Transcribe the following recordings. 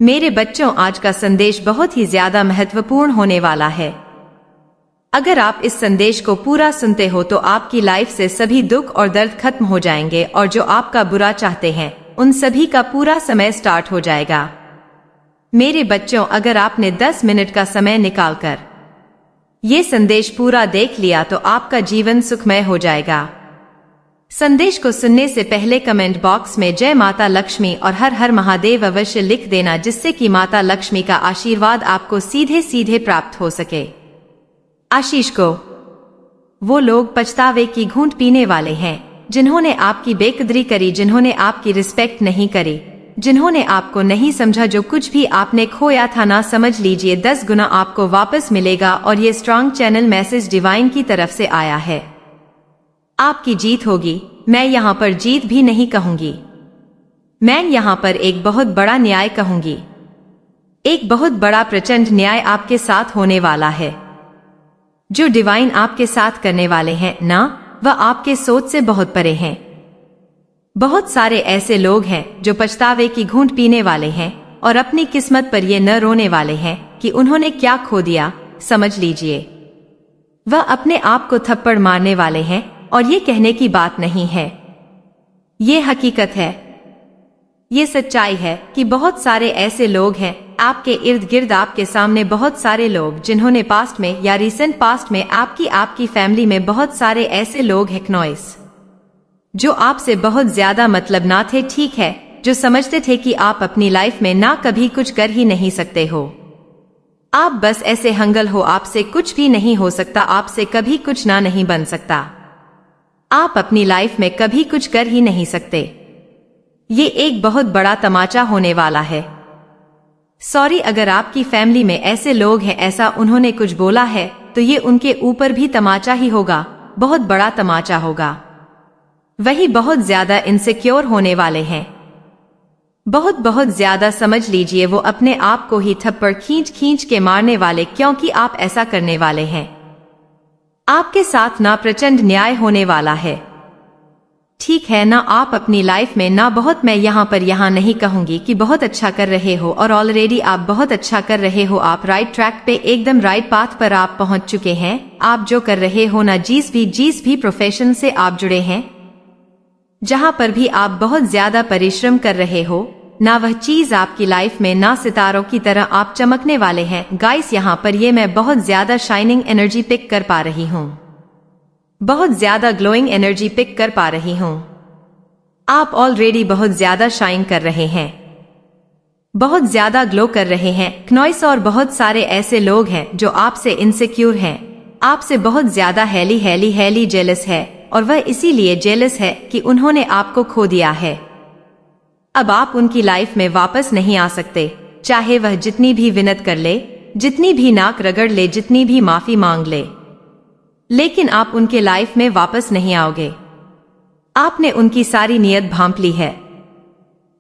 मेरे बच्चों, आज का संदेश बहुत ही ज्यादा महत्वपूर्ण होने वाला है। अगर आप इस संदेश को पूरा सुनते हो तो आपकी लाइफ से सभी दुख और दर्द खत्म हो जाएंगे और जो आपका बुरा चाहते हैं उन सभी का पूरा समय स्टार्ट हो जाएगा। मेरे बच्चों, अगर आपने 10 मिनट का समय निकालकर ये संदेश पूरा देख लिया तो आपका जीवन सुखमय हो जाएगा। संदेश को सुनने से पहले कमेंट बॉक्स में जय माता लक्ष्मी और हर हर महादेव अवश्य लिख देना, जिससे कि माता लक्ष्मी का आशीर्वाद आपको सीधे सीधे प्राप्त हो सके। आशीष को वो लोग पछतावे की घूंट पीने वाले हैं जिन्होंने आपकी बेकदरी करी, जिन्होंने आपकी रिस्पेक्ट नहीं करी, जिन्होंने आपको नहीं समझा। जो कुछ भी आपने खोया था ना, समझ लीजिए 10 गुना आपको वापस मिलेगा। और ये स्ट्रॉन्ग चैनल मैसेज डिवाइन की तरफ से आया है। आपकी जीत होगी। मैं यहाँ पर जीत भी नहीं कहूंगी, मैं यहाँ पर एक बहुत बड़ा न्याय कहूंगी। एक बहुत बड़ा प्रचंड न्याय आपके साथ होने वाला है। जो डिवाइन आपके साथ करने वाले हैं ना, वह आपके सोच से बहुत परे हैं। बहुत सारे ऐसे लोग हैं जो पछतावे की घूंट पीने वाले हैं और अपनी किस्मत पर ये न रोने वाले हैं कि उन्होंने क्या खो दिया। समझ लीजिए, वह अपने आप को थप्पड़ मारने वाले हैं और ये कहने की बात नहीं है, ये हकीकत है। ये सच्चाई है कि बहुत सारे ऐसे लोग हैं आपके इर्द गिर्द, आपके सामने बहुत सारे लोग जिन्होंने पास्ट में या रिसेंट पास्ट में आपकी फैमिली में बहुत सारे ऐसे लोग हैं नॉइस, जो आपसे बहुत ज्यादा मतलब ना थे। ठीक है, जो समझते थे कि आप अपनी लाइफ में ना कभी कुछ कर ही नहीं सकते हो। आप बस ऐसे हंगल हो, आपसे कुछ भी नहीं हो सकता, आपसे कभी कुछ ना नहीं बन सकता, आप अपनी लाइफ में कभी कुछ कर ही नहीं सकते। ये एक बहुत बड़ा तमाचा होने वाला है। सॉरी, अगर आपकी फैमिली में ऐसे लोग हैं, ऐसा उन्होंने कुछ बोला है तो ये उनके ऊपर भी तमाचा ही होगा, बहुत बड़ा तमाचा होगा। वही बहुत ज्यादा इनसिक्योर होने वाले हैं, बहुत ज्यादा। समझ लीजिए वो अपने आप को ही थप्पड़ खींच खींच के मारने वाले, क्योंकि आप ऐसा करने वाले हैं। आपके साथ ना प्रचंड न्याय होने वाला है। ठीक है ना, आप अपनी लाइफ में ना बहुत, मैं यहाँ नहीं कहूंगी कि बहुत अच्छा कर रहे हो, और ऑलरेडी आप बहुत अच्छा कर रहे हो। आप राइट ट्रैक पे, एकदम राइट पाथ पर आप पहुंच चुके हैं। आप जो कर रहे हो ना, जिस भी प्रोफेशन से आप जुड़े हैं, जहां पर भी आप बहुत ज्यादा परिश्रम कर रहे हो ना, वह चीज आपकी लाइफ में ना सितारों की तरह आप चमकने वाले हैं। गाइस, यहाँ पर ये मैं बहुत ज्यादा शाइनिंग एनर्जी पिक कर पा रही हूँ, बहुत ज्यादा ग्लोइंग एनर्जी पिक कर पा रही हूँ। आप ऑलरेडी बहुत ज्यादा शाइन कर रहे हैं, बहुत ज्यादा ग्लो कर रहे हैं नॉइस। और बहुत सारे ऐसे लोग हैं जो आपसे इनसिक्योर हैं, आपसे बहुत ज्यादा हैली जेलस है, और वह इसीलिए जेलस है कि उन्होंने आपको खो दिया है। अब आप उनकी लाइफ में वापस नहीं आ सकते, चाहे वह जितनी भी विनत कर ले, जितनी भी नाक रगड़ ले, जितनी भी माफी मांग ले, लेकिन आप उनके लाइफ में वापस नहीं आओगे। आपने उनकी सारी नीयत भांप ली है,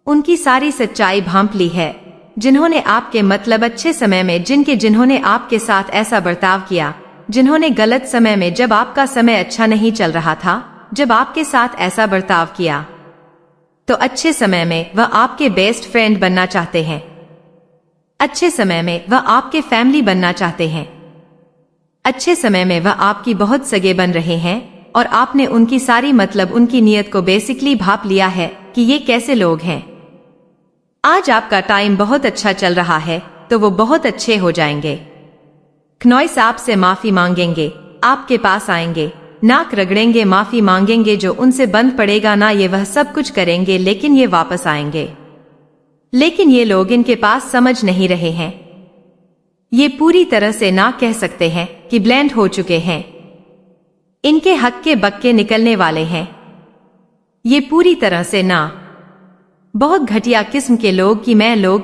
उनकी सारी सच्चाई भांप ली है। जिन्होंने आपके मतलब अच्छे समय में, जिन्होंने आपके साथ ऐसा बर्ताव किया, जिन्होंने गलत समय में, जब आपका समय अच्छा नहीं चल रहा था, जब आपके साथ ऐसा बर्ताव किया, तो अच्छे समय में वह आपके बेस्ट फ्रेंड बनना चाहते हैं, अच्छे समय में वह आपके फैमिली बनना चाहते हैं, अच्छे समय में वह आपकी बहुत सगे बन रहे हैं। और आपने उनकी सारी मतलब, उनकी नीयत को बेसिकली भांप लिया है कि ये कैसे लोग हैं। आज आपका टाइम बहुत अच्छा चल रहा है तो वो बहुत अच्छे हो जाएंगे। नॉइस आपसे माफी मांगेंगे, आपके पास आएंगे, नाक रगड़ेंगे, माफी मांगेंगे, जो उनसे बंद पड़ेगा ना, ये वह सब कुछ करेंगे, लेकिन ये वापस आएंगे। लेकिन ये लोग इनके पास समझ नहीं रहे हैं, ये पूरी तरह से ना कह सकते हैं कि ब्लेंड हो चुके हैं, इनके हक के बक्के निकलने वाले हैं। ये पूरी तरह से ना, बहुत घटिया किस्म के लोग की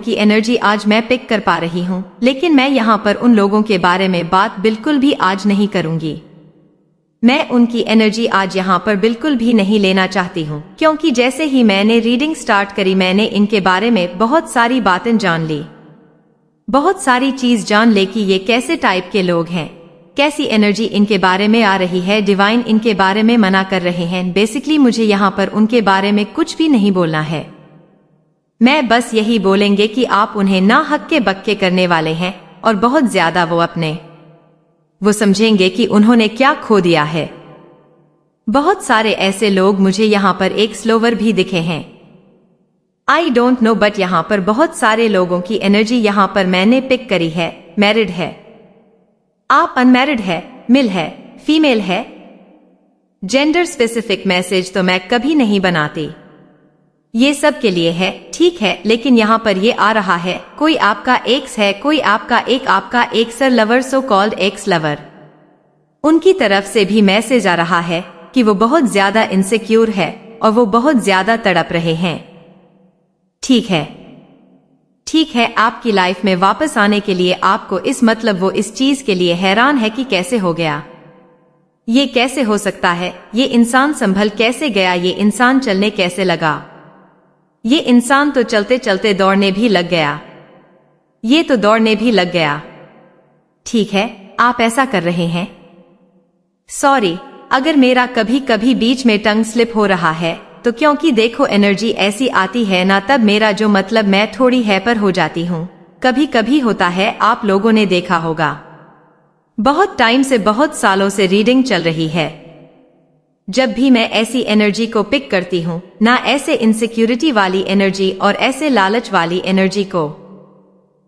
की एनर्जी आज मैं पिक कर पा रही हूँ। लेकिन मैं यहाँ पर उन लोगों के बारे में बात बिल्कुल भी आज नहीं करूंगी। मैं उनकी एनर्जी आज यहाँ पर बिल्कुल भी नहीं लेना चाहती हूँ, क्योंकि जैसे ही मैंने रीडिंग स्टार्ट करी, मैंने इनके बारे में बहुत सारी बातें जान ली, बहुत सारी चीज जान ले कि ये कैसे टाइप के लोग हैं, कैसी एनर्जी इनके बारे में आ रही है। डिवाइन इनके बारे में मना कर रहे हैं। बेसिकली मुझे यहाँ पर उनके बारे में कुछ भी नहीं बोलना है। मैं बस यही बोलेंगे कि आप उन्हें ना हक्के बक्के करने वाले हैं और बहुत ज्यादा वो समझेंगे कि उन्होंने क्या खो दिया है। बहुत सारे ऐसे लोग मुझे यहाँ पर एक स्लोवर भी दिखे हैं। आई डोंट नो बट यहाँ पर बहुत सारे लोगों की एनर्जी यहाँ पर मैंने पिक करी है। मैरिड है, आप अनमैरिड है, मिल है, फीमेल है। जेंडर स्पेसिफिक मैसेज तो मैं कभी नहीं बनाती, ये सब के लिए है, ठीक है। लेकिन यहाँ पर ये आ रहा है कोई आपका एक्स है, कोई आपका एक sir lover, so called x lover, उनकी तरफ से भी मैसेज आ रहा है कि वो बहुत ज्यादा इनसिक्योर है और वो बहुत ज्यादा तड़प रहे हैं। ठीक है, ठीक है, आपकी लाइफ में वापस आने के लिए आपको वो इस चीज के लिए हैरान है कि कैसे हो गया, ये कैसे हो सकता है, ये इंसान संभल कैसे गया, ये इंसान चलने कैसे लगा, ये इंसान तो चलते चलते दौड़ने भी लग गया, ये तो दौड़ने भी लग गया। ठीक है, आप ऐसा कर रहे हैं। सॉरी अगर मेरा कभी कभी बीच में टंग स्लिप हो रहा है तो क्योंकि देखो एनर्जी ऐसी आती है ना, तब मेरा मैं थोड़ी हैपर हो जाती हूँ। कभी कभी होता है, आप लोगों ने देखा होगा बहुत टाइम से, बहुत सालों से रीडिंग चल रही है। जब भी मैं ऐसी एनर्जी को पिक करती हूँ ना, ऐसे इनसिक्योरिटी वाली एनर्जी और ऐसे लालच वाली एनर्जी को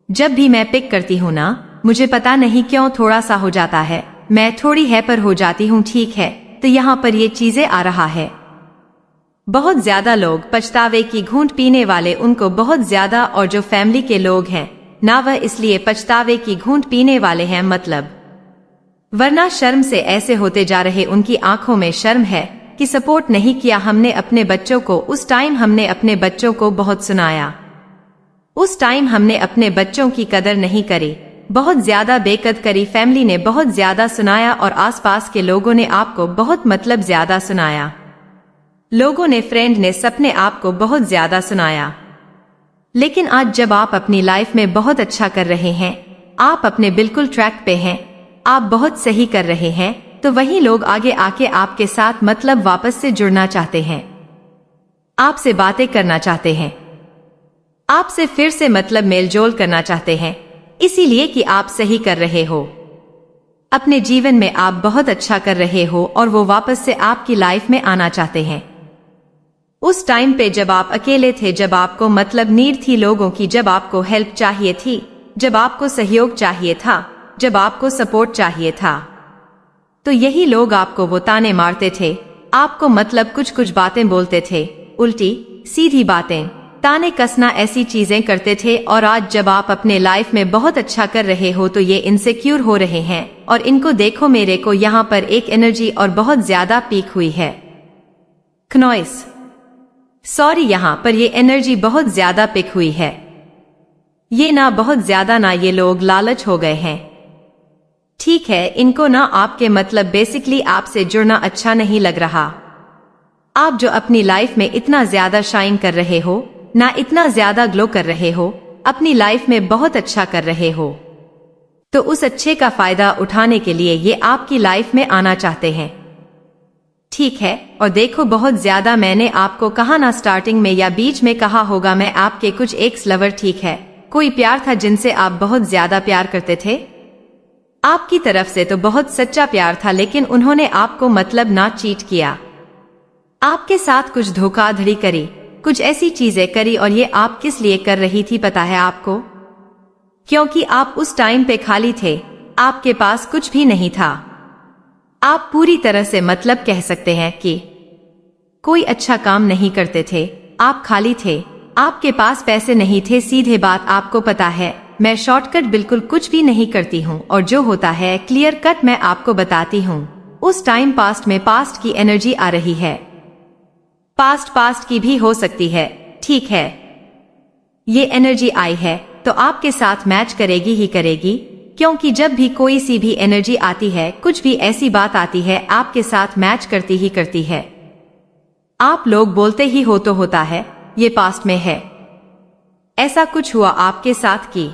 जब भी मैं पिक करती हूँ ना, मुझे पता नहीं क्यों थोड़ा सा हो जाता है, मैं थोड़ी हैपर हो जाती हूँ। ठीक है, तो यहाँ पर ये चीजें आ रहा है। बहुत ज्यादा लोग पछतावे की घूंट पीने वाले, उनको बहुत ज्यादा, और जो फैमिली के लोग हैं ना, वह इसलिए पछतावे की घूंट पीने वाले हैं, वरना शर्म से ऐसे होते जा रहे, उनकी आंखों में शर्म है कि सपोर्ट नहीं किया हमने अपने बच्चों को। उस टाइम हमने अपने बच्चों को बहुत सुनाया, उस टाइम हमने अपने बच्चों की कदर नहीं करी, बहुत ज्यादा बेकदर करी। फैमिली ने बहुत ज्यादा सुनाया और आसपास के लोगों ने आपको बहुत ज्यादा सुनाया, लोगों ने, फ्रेंड ने, सबने आपको बहुत ज्यादा सुनाया। लेकिन आज जब आप अपनी लाइफ में बहुत अच्छा कर रहे हैं, आप अपने बिल्कुल ट्रैक पे हैं, आप बहुत सही कर रहे हैं, तो वही लोग आगे आके आपके साथ वापस से जुड़ना चाहते हैं, आपसे बातें करना चाहते हैं, आपसे फिर से मेल जोल करना चाहते हैं, इसीलिए कि आप सही कर रहे हो, अपने जीवन में आप बहुत अच्छा कर रहे हो और वो वापस से आपकी लाइफ में आना चाहते हैं। उस टाइम पे जब आप अकेले थे, जब आपको नीड थी लोगों की, जब आपको हेल्प चाहिए थी, जब आपको सहयोग चाहिए था, जब आपको सपोर्ट चाहिए था, तो यही लोग आपको वो ताने मारते थे, आपको कुछ बातें बोलते थे, उल्टी सीधी बातें, ताने कसना, ऐसी चीजें करते थे। और आज जब आप अपने लाइफ में बहुत अच्छा कर रहे हो तो ये इनसिक्योर हो रहे हैं। और इनको देखो, मेरे को यहाँ पर एक एनर्जी और बहुत ज्यादा पीक हुई है, नॉइस, सॉरी, यहाँ पर ये एनर्जी बहुत ज्यादा पिक हुई है, ये ना बहुत ज्यादा ना, ये लोग लालच हो गए हैं। ठीक है, इनको ना आपके बेसिकली आपसे जुड़ना अच्छा नहीं लग रहा। आप जो अपनी लाइफ में इतना ज्यादा शाइन कर रहे हो ना, इतना ज्यादा ग्लो कर रहे हो, अपनी लाइफ में बहुत अच्छा कर रहे हो, तो उस अच्छे का फायदा उठाने के लिए ये आपकी लाइफ में आना चाहते हैं। ठीक है, और देखो बहुत ज्यादा मैंने आपको कहा ना, स्टार्टिंग में या बीच में कहा होगा, मैं आपके कुछ एक्स लवर, ठीक है, कोई प्यार था जिनसे आप बहुत ज्यादा प्यार करते थे, आपकी तरफ से तो बहुत सच्चा प्यार था, लेकिन उन्होंने आपको ना चीट किया, आपके साथ कुछ धोखाधड़ी करी, कुछ ऐसी चीजें करी। और ये आप किस लिए कर रही थी पता है आपको? क्योंकि आप उस टाइम पे खाली थे, आपके पास कुछ भी नहीं था, आप पूरी तरह से कह सकते हैं कि कोई अच्छा काम नहीं करते थे, आप खाली थे, आपके पास पैसे नहीं थे। सीधे बात, आपको पता है मैं शॉर्टकट बिल्कुल कुछ भी नहीं करती हूँ, और जो होता है क्लियर कट मैं आपको बताती हूँ। उस टाइम पास्ट में पास्ट की एनर्जी आ रही है, पास्ट की भी हो सकती है, ठीक है, ये एनर्जी आई है तो आपके साथ मैच करेगी ही करेगी, क्योंकि जब भी कोई सी भी एनर्जी आती है, कुछ भी ऐसी बात आती है, आपके साथ मैच करती ही करती है। आप लोग बोलते ही हो तो होता है, ये पास्ट में है, ऐसा कुछ हुआ आपके साथ कि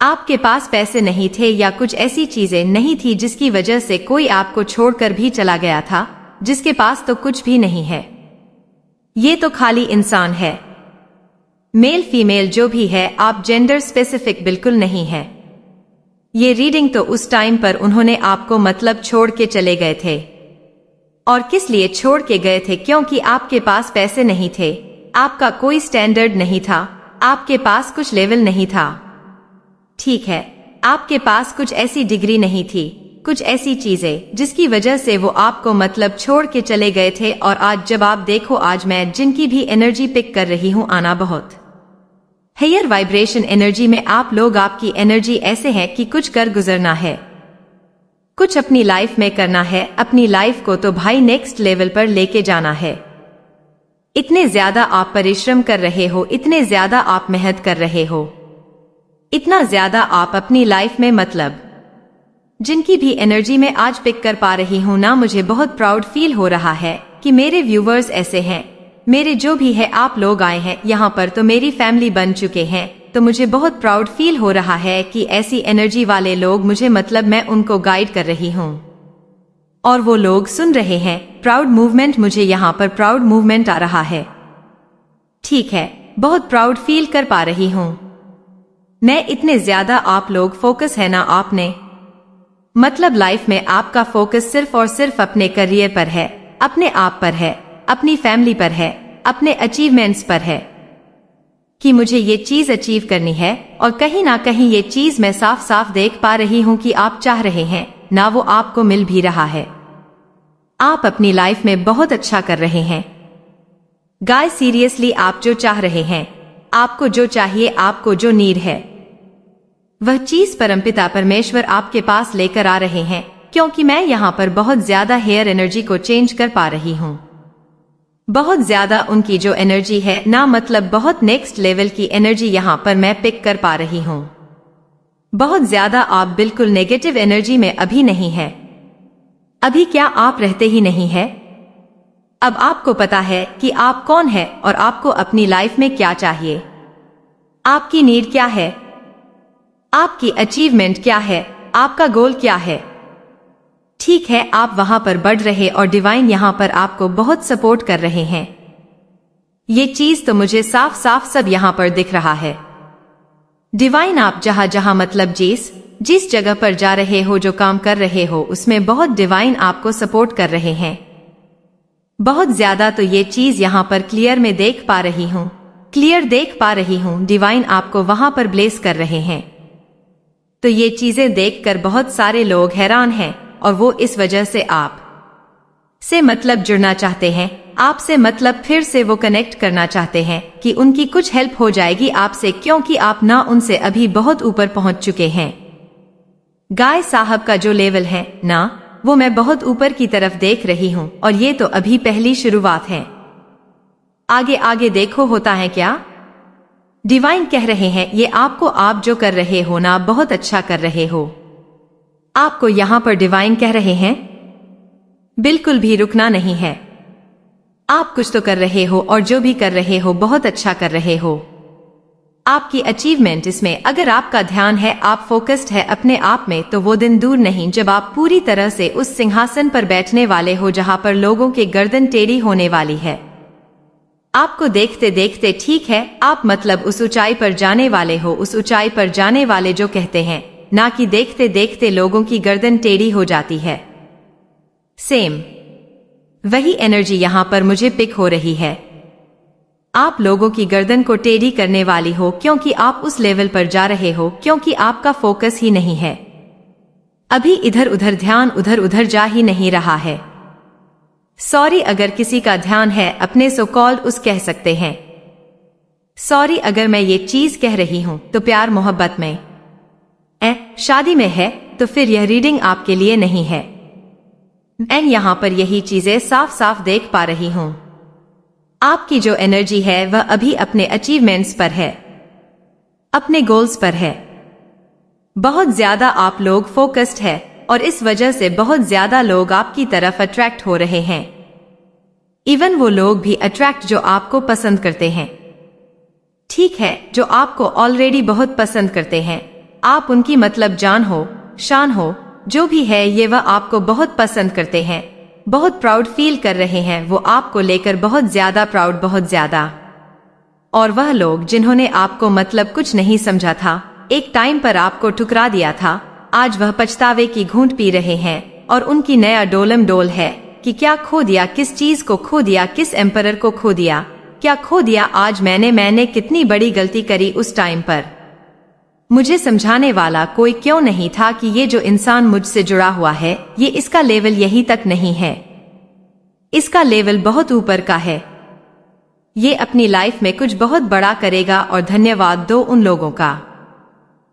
आपके पास पैसे नहीं थे या कुछ ऐसी चीजें नहीं थी जिसकी वजह से कोई आपको छोड़कर भी चला गया था, जिसके पास तो कुछ भी नहीं है, ये तो खाली इंसान है। मेल फीमेल जो भी है, आप जेंडर स्पेसिफिक बिल्कुल नहीं है। ये रीडिंग तो उस टाइम पर उन्होंने आपको मतलब छोड़ के चले गए थे। और किस लिए छोड़ के गए थे? क्योंकि आपके पास पैसे नहीं थे, आपका कोई स्टैंडर्ड नहीं था, आपके पास कुछ लेवल नहीं था। ठीक है, आपके पास कुछ ऐसी डिग्री नहीं थी, कुछ ऐसी चीजें जिसकी वजह से वो आपको मतलब छोड़ के चले गए थे। और आज जब आप देखो, आज मैं जिनकी भी एनर्जी पिक कर रही हूँ, आना बहुत हायर वाइब्रेशन एनर्जी में आप लोग, आपकी एनर्जी ऐसे है कि कुछ कर गुजरना है, कुछ अपनी लाइफ में करना है, अपनी लाइफ को तो भाई नेक्स्ट लेवल पर लेके जाना है। इतने ज्यादा आप परिश्रम कर रहे हो, इतने ज्यादा आप मेहनत कर रहे हो, इतना ज्यादा आप अपनी लाइफ में मतलब जिनकी भी एनर्जी में आज पिक कर पा रही हूं ना, मुझे बहुत प्राउड फील हो रहा है कि मेरे व्यूवर्स ऐसे हैं, मेरे जो भी है आप लोग आए हैं यहाँ पर तो मेरी फैमिली बन चुके हैं। तो मुझे बहुत प्राउड फील हो रहा है कि ऐसी एनर्जी वाले लोग मुझे मतलब मैं उनको गाइड कर रही हूँ और वो लोग सुन रहे हैं। प्राउड मूवमेंट, मुझे यहाँ पर प्राउड मूवमेंट आ रहा है। ठीक है, बहुत प्राउड फील कर पा रही हूँ मैं। इतने ज्यादा आप लोग फोकस है ना आपने, मतलब लाइफ में आपका फोकस सिर्फ और सिर्फ अपने करियर पर है, अपने आप पर है, अपनी फैमिली पर है, अपने अचीवमेंट्स पर है कि मुझे ये चीज अचीव करनी है। और कहीं ना कहीं ये चीज मैं साफ साफ देख पा रही हूँ कि आप चाह रहे हैं ना, वो आपको मिल भी रहा है। आप अपनी लाइफ में बहुत अच्छा कर रहे हैं गाइस, सीरियसली। आप जो चाह रहे हैं, आपको जो चाहिए, आपको जो नीड है, वह चीज परमपिता परमेश्वर आपके पास लेकर आ रहे हैं। क्योंकि मैं यहाँ पर बहुत ज्यादा हेयर एनर्जी को चेंज कर पा रही हूँ, बहुत ज्यादा उनकी जो एनर्जी है ना, मतलब बहुत नेक्स्ट लेवल की एनर्जी यहाँ पर मैं पिक कर पा रही हूँ। बहुत ज्यादा आप बिल्कुल नेगेटिव एनर्जी में अभी नहीं है। अभी क्या आप रहते ही नहीं है? अब आपको पता है कि आप कौन है और आपको अपनी लाइफ में क्या चाहिए, आपकी नीड क्या है, आपकी अचीवमेंट क्या है, आपका गोल क्या है। ठीक है, आप वहां पर बढ़ रहे और डिवाइन यहां पर आपको बहुत सपोर्ट कर रहे हैं। ये चीज तो मुझे साफ साफ सब यहां पर दिख रहा है। डिवाइन आप जहां जहां मतलब जिस जगह पर जा रहे हो, जो काम कर रहे हो, उसमें बहुत डिवाइन आपको सपोर्ट कर रहे हैं, बहुत ज्यादा। तो ये चीज यहां पर क्लियर में देख पा रही हूं, क्लियर देख पा रही हूं। डिवाइन आपको वहां पर ब्लेस कर रहे हैं। तो ये चीजें देखकर बहुत सारे लोग हैरान हैं और वो इस वजह से आप से मतलब जुड़ना चाहते हैं, आपसे मतलब फिर से वो कनेक्ट करना चाहते हैं कि उनकी कुछ हेल्प हो जाएगी आपसे, क्योंकि आप ना उनसे अभी बहुत ऊपर पहुंच चुके हैं। गाय साहब का जो लेवल है ना, वो मैं बहुत ऊपर की तरफ देख रही हूं और ये तो अभी पहली शुरुआत है। आगे आगे देखो होता है क्या। डिवाइन कह रहे हैं ये आपको, आप जो कर रहे हो ना, बहुत अच्छा कर रहे हो। आपको यहां पर डिवाइन कह रहे हैं बिल्कुल भी रुकना नहीं है। आप कुछ तो कर रहे हो और जो भी कर रहे हो बहुत अच्छा कर रहे हो। आपकी अचीवमेंट इसमें अगर आपका ध्यान है, आप फोकस्ड है अपने आप में, तो वो दिन दूर नहीं जब आप पूरी तरह से उस सिंहासन पर बैठने वाले हो जहां पर लोगों के गर्दन टेढ़ी होने वाली है। आपको देखते देखते, ठीक है, आप मतलब उस ऊंचाई पर जाने वाले हो, उस ऊंचाई पर जाने वाले जो कहते हैं ना कि देखते देखते लोगों की गर्दन टेढ़ी हो जाती है। सेम वही एनर्जी यहां पर मुझे पिक हो रही है। आप लोगों की गर्दन को टेढ़ी करने वाली हो, क्योंकि आप उस लेवल पर जा रहे हो, क्योंकि आपका फोकस ही नहीं है। अभी इधर उधर ध्यान उधर उधर जा ही नहीं रहा है। सॉरी अगर किसी का ध्यान है अपने सो कॉल्ड उस कह सकते हैं। सॉरी अगर मैं ये चीज कह रही हूं तो प्यार मोहब्बत में शादी में है तो फिर यह रीडिंग आपके लिए नहीं है। मैं यहां पर यही चीजें साफ साफ देख पा रही हूं। आपकी जो एनर्जी है वह अभी अपने अचीवमेंट्स पर है, अपने गोल्स पर है। बहुत ज्यादा आप लोग फोकस्ड है और इस वजह से बहुत ज्यादा लोग आपकी तरफ अट्रैक्ट हो रहे हैं। इवन वो लोग भी अट्रैक्ट जो आपको पसंद करते हैं। ठीक है, जो आपको ऑलरेडी बहुत पसंद करते हैं, आप उनकी मतलब जान हो, शान हो, जो भी है, ये वह आपको बहुत पसंद करते हैं, बहुत प्राउड फील कर रहे हैं। वो आपको लेकर बहुत ज्यादा प्राउड, बहुत ज्यादा और वह लोग जिन्होंने आपको मतलब कुछ नहीं समझा था, एक टाइम पर आपको ठुकरा दिया था, आज वह पछतावे की घूंट पी रहे हैं और उनकी नया डोलम डोल है कि क्या खो दिया, किस चीज को खो दिया, किस एम्परर को खो दिया, क्या खो दिया। आज मैंने कितनी बड़ी गलती करी उस टाइम पर। मुझे समझाने वाला कोई क्यों नहीं था कि ये जो इंसान मुझसे जुड़ा हुआ है, ये इसका लेवल यहीं तक नहीं है, इसका लेवल बहुत ऊपर का है, ये अपनी लाइफ में कुछ बहुत बड़ा करेगा। और धन्यवाद दो उन लोगों का।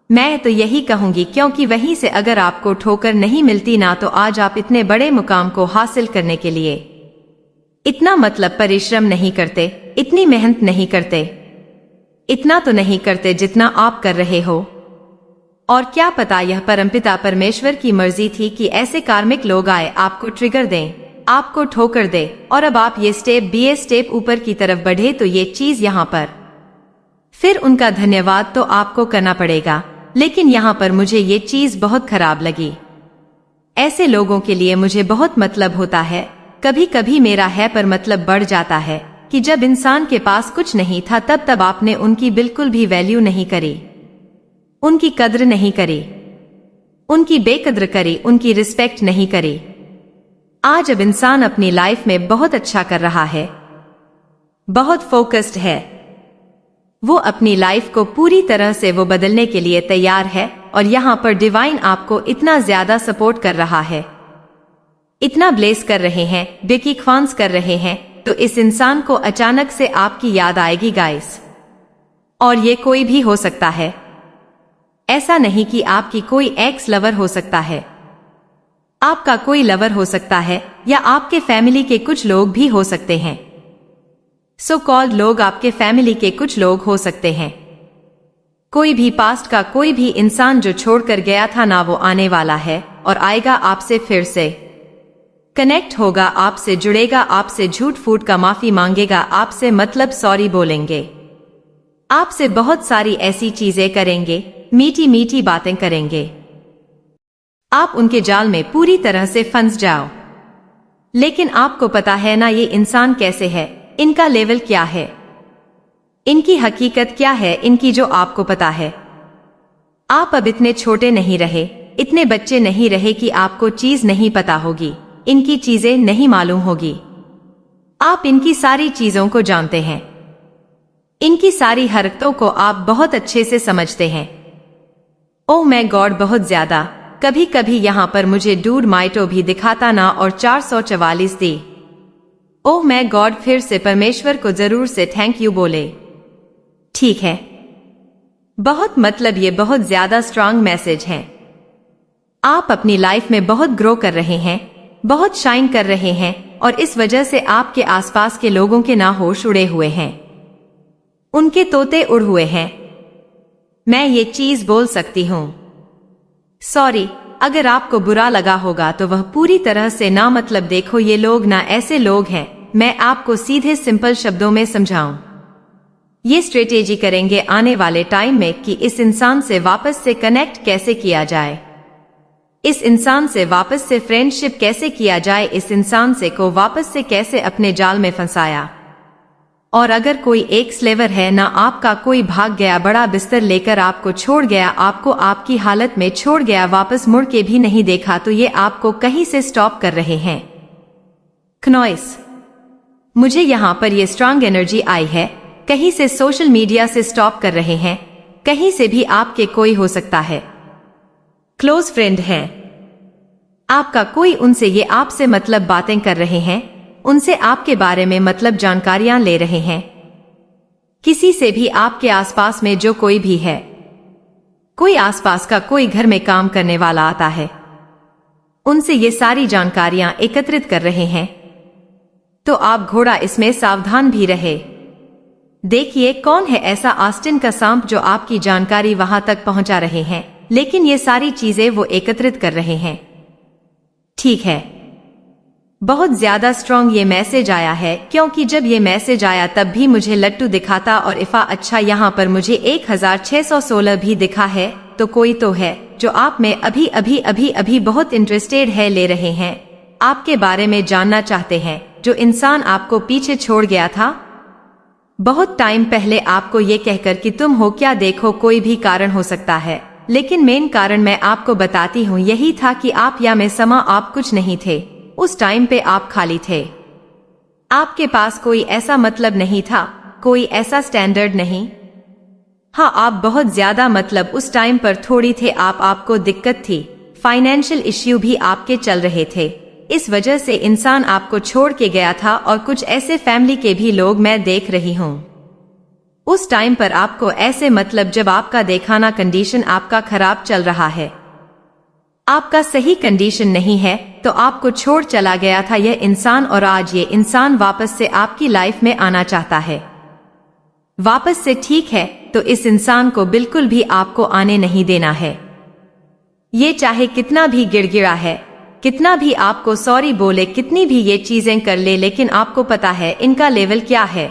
मैं तो यही कहूंगी, क्योंकि वहीं से अगर आपको ठोकर नहीं मिलती ना, तो आज आप इतने बड़े मुकाम को हासिल करने के लिए इतना मतलब परिश्रम नहीं करते, इतनी मेहनत नहीं करते, इतना तो नहीं करते जितना आप कर रहे हो। और क्या पता यह परमपिता परमेश्वर की मर्जी थी कि ऐसे कार्मिक लोग आए, आपको ट्रिगर दें, आपको ठोकर दे, और अब आप ये स्टेप ऊपर की तरफ बढ़े, तो ये चीज यहाँ पर फिर उनका धन्यवाद तो आपको करना पड़ेगा। लेकिन यहाँ पर मुझे ये चीज बहुत खराब लगी। ऐसे लोगों के लिए मुझे बहुत मतलब होता है, कभी कभी मेरा है पर मतलब बढ़ जाता है कि जब इंसान के पास कुछ नहीं था तब आपने उनकी बिल्कुल भी वैल्यू नहीं करी, उनकी कद्र नहीं करी, उनकी बेकद्र करी, उनकी रिस्पेक्ट नहीं करी। आज अब इंसान अपनी लाइफ में बहुत अच्छा कर रहा है, बहुत फोकस्ड है, वो अपनी लाइफ को पूरी तरह से वो बदलने के लिए तैयार है। और यहाँ पर डिवाइन आपको इतना ज्यादा सपोर्ट कर रहा है, इतना ब्लेस कर रहे हैं, बेकी ख्वांस कर रहे हैं, तो इस इंसान को अचानक से आपकी याद आएगी गाइस। और ये कोई भी हो सकता है, ऐसा नहीं कि आपकी कोई एक्स लवर हो सकता है, आपका कोई लवर हो सकता है, या आपके फैमिली के कुछ लोग भी हो सकते हैं। सो कॉल्ड लोग आपके फैमिली के कुछ लोग हो सकते हैं। कोई भी पास्ट का कोई भी इंसान जो छोड़कर गया था ना, वो आने वाला है और आएगा, आपसे फिर से कनेक्ट होगा, आपसे जुड़ेगा, आपसे झूठ फूट का माफी मांगेगा, आपसे मतलब सॉरी बोलेंगे, आपसे बहुत सारी ऐसी चीजें करेंगे, मीठी मीठी बातें करेंगे। आप उनके जाल में पूरी तरह से फंस जाओ। लेकिन आपको पता है ना ये इंसान कैसे है, इनका लेवल क्या है, इनकी हकीकत क्या है, इनकी जो आपको पता है। आप अब इतने छोटे नहीं रहे, इतने बच्चे नहीं रहे कि आपको चीज नहीं पता होगी, इनकी चीजें नहीं मालूम होगी। आप इनकी सारी चीजों को जानते हैं, इनकी सारी हरकतों को आप बहुत अच्छे से समझते हैं। ओह मैं गॉड, बहुत ज्यादा। कभी कभी यहाँ पर मुझे डूड माइटो भी दिखाता ना, और 444 दी। ओह मैं गॉड, फिर से परमेश्वर को जरूर से थैंक यू बोले। ठीक है, बहुत मतलब ये बहुत ज्यादा स्ट्रांग मैसेज है। आप अपनी लाइफ में बहुत ग्रो कर रहे हैं, बहुत शाइन कर रहे हैं, और इस वजह से आपके आसपास के लोगों के ना होश उड़े हुए हैं, उनके तोते उड़ हुए हैं। मैं ये चीज बोल सकती हूं, सॉरी अगर आपको बुरा लगा होगा तो वह पूरी तरह से ना मतलब। देखो ये लोग ना ऐसे लोग हैं, मैं आपको सीधे सिंपल शब्दों में समझाऊं, ये स्ट्रेटेजी करेंगे आने वाले टाइम में कि इस इंसान से वापस से कनेक्ट कैसे किया जाए, इस इंसान से वापस से फ्रेंडशिप कैसे किया जाए, इस इंसान से को वापस से कैसे अपने जाल में फंसाया। और अगर कोई एक स्लेवर है ना, आपका कोई भाग गया, बड़ा बिस्तर लेकर आपको छोड़ गया, आपको आपकी हालत में छोड़ गया, वापस मुड़ के भी नहीं देखा, तो ये आपको कहीं से स्टॉप कर रहे हैं। क्नॉइस, मुझे यहाँ पर ये स्ट्रांग एनर्जी आई है, कहीं से सोशल मीडिया से स्टॉप कर रहे हैं, कहीं से भी आपके कोई हो सकता है, क्लोज फ्रेंड है आपका कोई, उनसे ये आपसे मतलब बातें कर रहे हैं, उनसे आपके बारे में मतलब जानकारियां ले रहे हैं। किसी से भी आपके आसपास में जो कोई भी है, कोई आसपास का कोई घर में काम करने वाला आता है, उनसे ये सारी जानकारियां एकत्रित कर रहे हैं। तो आप घोड़ा इसमें सावधान भी रहे। देखिए कौन है ऐसा आस्टिन का सांप जो आपकी जानकारी वहां तक पहुंचा रहे हैं, लेकिन ये सारी चीजें वो एकत्रित कर रहे हैं। ठीक है, बहुत ज्यादा स्ट्रॉन्ग ये मैसेज आया है, क्योंकि जब ये मैसेज आया तब भी मुझे लट्टू दिखाता और इफा। अच्छा, यहाँ पर मुझे 1616 भी दिखा है, तो कोई तो है जो आप में अभी अभी अभी अभी बहुत इंटरेस्टेड है, ले रहे हैं, आपके बारे में जानना चाहते हैं, जो इंसान आपको पीछे छोड़ गया था। बहुत टाइम पहले आपको ये कहकर कि तुम हो क्या, देखो कोई भी कारण हो सकता है, लेकिन मेन कारण मैं आपको बताती हूँ, यही था कि आप या में समा आप कुछ नहीं थे। उस टाइम पे आप खाली थे। आपके पास कोई ऐसा मतलब नहीं था, कोई ऐसा स्टैंडर्ड नहीं। हाँ, आप बहुत ज्यादा मतलब उस टाइम पर थोड़ी थे, आपको दिक्कत थी, फाइनेंशियल इश्यू भी आपके चल रहे थे। इस वजह से इंसान आपको छोड़ के गया था, और कुछ ऐसे फैमिली के भी लोग मैं देख रही हूँ। उस टाइम पर आपको ऐसे मतलब जब आपका देखाना कंडीशन आपका खराब चल रहा है, आपका सही कंडीशन नहीं है, तो आपको छोड़ चला गया था यह इंसान, और आज ये इंसान वापस से आपकी लाइफ में आना चाहता है। वापस से, ठीक है, तो इस इंसान को बिल्कुल भी आपको आने नहीं देना है। ये चाहे कितना भी गिड़गिड़ा है, कितना भी आपको सॉरी बोले, कितनी भी ये चीजें कर ले, लेकिन आपको पता है इनका लेवल क्या है।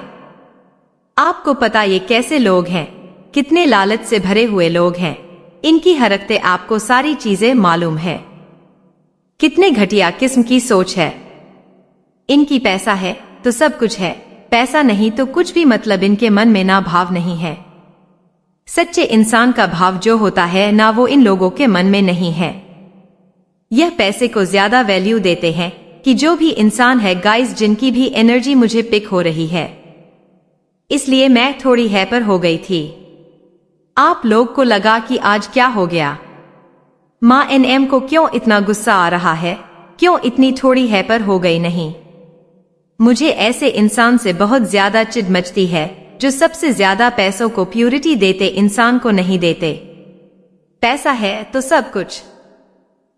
आपको पता ये कैसे लोग हैं, कितने लालच से भरे हुए लोग हैं, इनकी हरकतें आपको सारी चीजें मालूम है। कितने घटिया किस्म की सोच है इनकी। पैसा है तो सब कुछ है, पैसा नहीं तो कुछ भी, मतलब इनके मन में ना भाव नहीं है। सच्चे इंसान का भाव जो होता है ना, वो इन लोगों के मन में नहीं है। यह पैसे को ज्यादा वैल्यू देते हैं कि जो भी इंसान है गाइस, जिनकी भी एनर्जी मुझे पिक हो रही है, इसलिए मैं थोड़ी हैपर हो गई थी। आप लोग को लगा कि आज क्या हो गया, माँ एनएम को क्यों इतना गुस्सा आ रहा है, क्यों इतनी थोड़ी हैपर हो गई। नहीं, मुझे ऐसे इंसान से बहुत ज्यादा चिढ़ मचती है जो सबसे ज्यादा पैसों को प्यूरिटी देते इंसान को नहीं देते। पैसा है तो सब कुछ।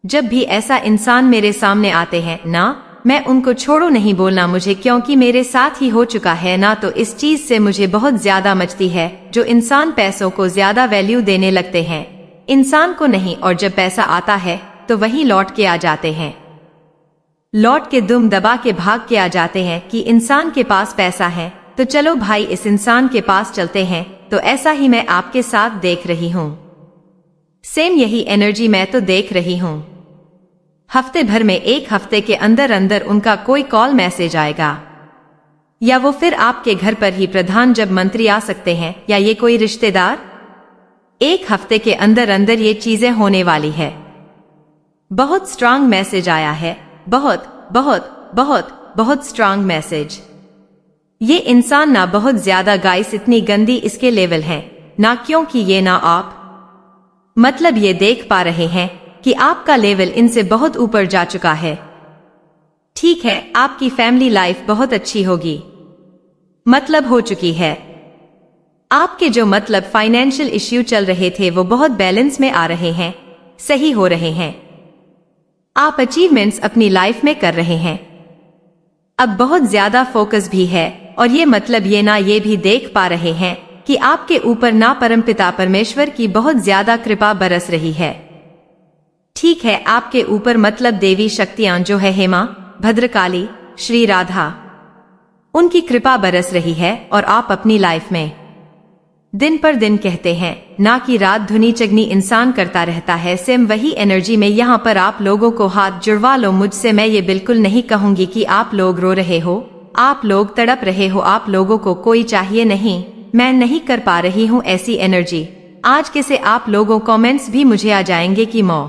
जब भी ऐसा इंसान मेरे सामने आते हैं ना, मैं उनको छोड़ो नहीं बोलना मुझे, क्योंकि मेरे साथ ही हो चुका है ना, तो इस चीज से मुझे बहुत ज्यादा मचती है। जो इंसान पैसों को ज्यादा वैल्यू देने लगते हैं, इंसान को नहीं, और जब पैसा आता है तो वही लौट के आ जाते हैं, लौट के दुम दबा के भाग के आ जाते हैं कि इंसान के पास पैसा है तो चलो भाई इस इंसान के पास चलते हैं। तो ऐसा ही मैं आपके साथ देख रही हूँ, सेम यही एनर्जी मैं तो देख रही हूँ। हफ्ते भर में, एक हफ्ते के अंदर अंदर उनका कोई कॉल मैसेज आएगा, या वो फिर आपके घर पर ही प्रधान जब मंत्री आ सकते हैं, या ये कोई रिश्तेदार। एक हफ्ते के अंदर अंदर ये चीजें होने वाली है। बहुत स्ट्रांग मैसेज आया है, बहुत बहुत बहुत बहुत स्ट्रांग मैसेज। ये इंसान ना बहुत ज्यादा गाइस, इतनी गंदी इसके लेवल है ना, क्योंकि ये ना आप मतलब ये देख पा रहे हैं कि आपका लेवल इनसे बहुत ऊपर जा चुका है। ठीक है, आपकी फैमिली लाइफ बहुत अच्छी होगी, मतलब हो चुकी है। आपके जो मतलब फाइनेंशियल इश्यू चल रहे थे वो बहुत बैलेंस में आ रहे हैं, सही हो रहे हैं। आप अचीवमेंट्स अपनी लाइफ में कर रहे हैं। अब बहुत ज्यादा फोकस भी है, और ये मतलब ये ना ये भी देख पा रहे हैं कि आपके ऊपर ना परमपिता परमेश्वर की बहुत ज्यादा कृपा बरस रही है। ठीक है, आपके ऊपर मतलब देवी शक्तियां जो है हेमा, भद्रकाली, श्री राधा, उनकी कृपा बरस रही है, और आप अपनी लाइफ में दिन पर दिन कहते हैं ना कि रात धुनी चगनी इंसान करता रहता है, सेम वही एनर्जी में यहाँ पर आप लोगों को हाथ जुड़वा लो मुझसे। मैं ये बिल्कुल नहीं कहूंगी कि आप लोग रो रहे हो, आप लोग तड़प रहे हो, आप लोगों को कोई चाहिए नहीं, मैं नहीं कर पा रही हूँ ऐसी एनर्जी। आज के से आप लोगों कमेंट्स भी मुझे आ जाएंगे कि मौ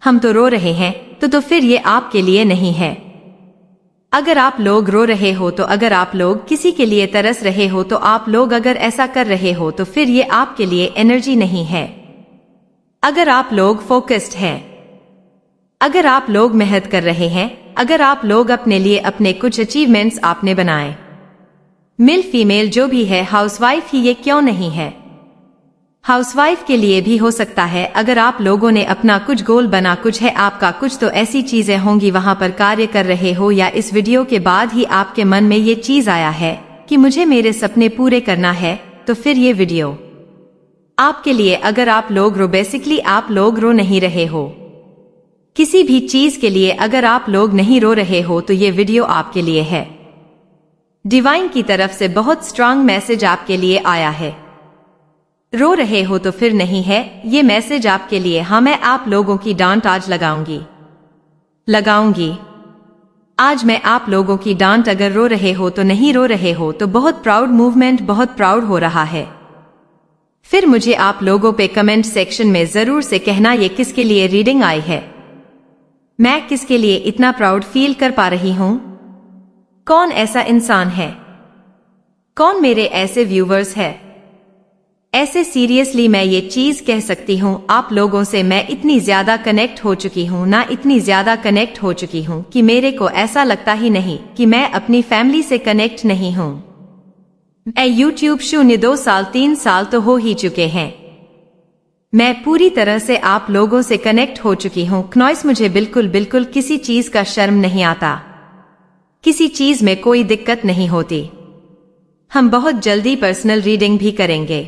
हम तो रो रहे हैं, तो फिर ये आपके लिए नहीं है। अगर आप लोग रो रहे हो, तो अगर आप लोग किसी के लिए तरस रहे हो, तो आप लोग अगर ऐसा कर रहे हो, तो फिर ये आपके लिए एनर्जी नहीं है। अगर आप लोग फोकस्ड हैं, अगर आप लोग मेहनत कर रहे हैं, अगर आप लोग अपने लिए अपने कुछ अचीवमेंट्स आपने बनाए, मिल फीमेल जो भी है, हाउसवाइफ ही ये क्यों नहीं है, हाउसवाइफ के लिए भी हो सकता है। अगर आप लोगों ने अपना कुछ गोल बना, कुछ है आपका, कुछ तो ऐसी चीजें होंगी वहां पर कार्य कर रहे हो, या इस वीडियो के बाद ही आपके मन में ये चीज आया है कि मुझे मेरे सपने पूरे करना है, तो फिर ये वीडियो आपके लिए। अगर आप लोग रो, बेसिकली आप लोग रो नहीं रहे हो किसी भी चीज के लिए, अगर आप लोग नहीं रो रहे हो, तो ये वीडियो आपके लिए है। डिवाइन की तरफ से बहुत स्ट्रांग मैसेज आपके लिए आया है। रो रहे हो तो फिर नहीं है ये मैसेज आपके लिए। हाँ, मैं आप लोगों की डांट आज लगाऊंगी। आज मैं आप लोगों की डांट, अगर रो रहे हो तो नहीं रो रहे हो तो बहुत प्राउड मूवमेंट, बहुत प्राउड हो रहा है। फिर मुझे आप लोगों पे कमेंट सेक्शन में जरूर से कहना ये किसके लिए रीडिंग आई है, मैं किसके लिए इतना प्राउड फील कर पा रही हूं। कौन ऐसा इंसान है, कौन मेरे ऐसे व्यूवर्स है। ऐसे सीरियसली मैं ये चीज कह सकती हूँ, आप लोगों से मैं इतनी ज्यादा कनेक्ट हो चुकी हूँ ना, इतनी ज्यादा कनेक्ट हो चुकी हूँ कि मेरे को ऐसा लगता ही नहीं कि मैं अपनी फैमिली से कनेक्ट नहीं हूँ। मैं यूट्यूब 0-2 साल 3 साल तो हो ही चुके हैं, मैं पूरी तरह से आप लोगों से कनेक्ट हो चुकी हूँ। नॉइस मुझे बिल्कुल किसी चीज का शर्म नहीं आता, किसी चीज में कोई दिक्कत नहीं होती। हम बहुत जल्दी पर्सनल रीडिंग भी करेंगे,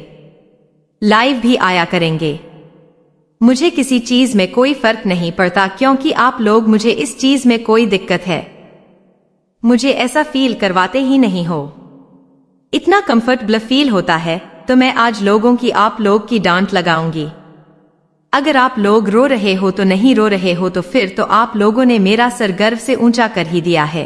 लाइव भी आया करेंगे। मुझे किसी चीज में कोई फर्क नहीं पड़ता, क्योंकि आप लोग मुझे इस चीज में कोई दिक्कत है मुझे ऐसा फील करवाते ही नहीं हो। इतना कंफर्टेबल फील होता है तो मैं आज लोगों की, आप लोग की डांट लगाऊंगी। अगर आप लोग रो रहे हो तो नहीं रो रहे हो तो फिर तो आप लोगों ने मेरा सर गर्व से ऊंचा कर ही दिया है।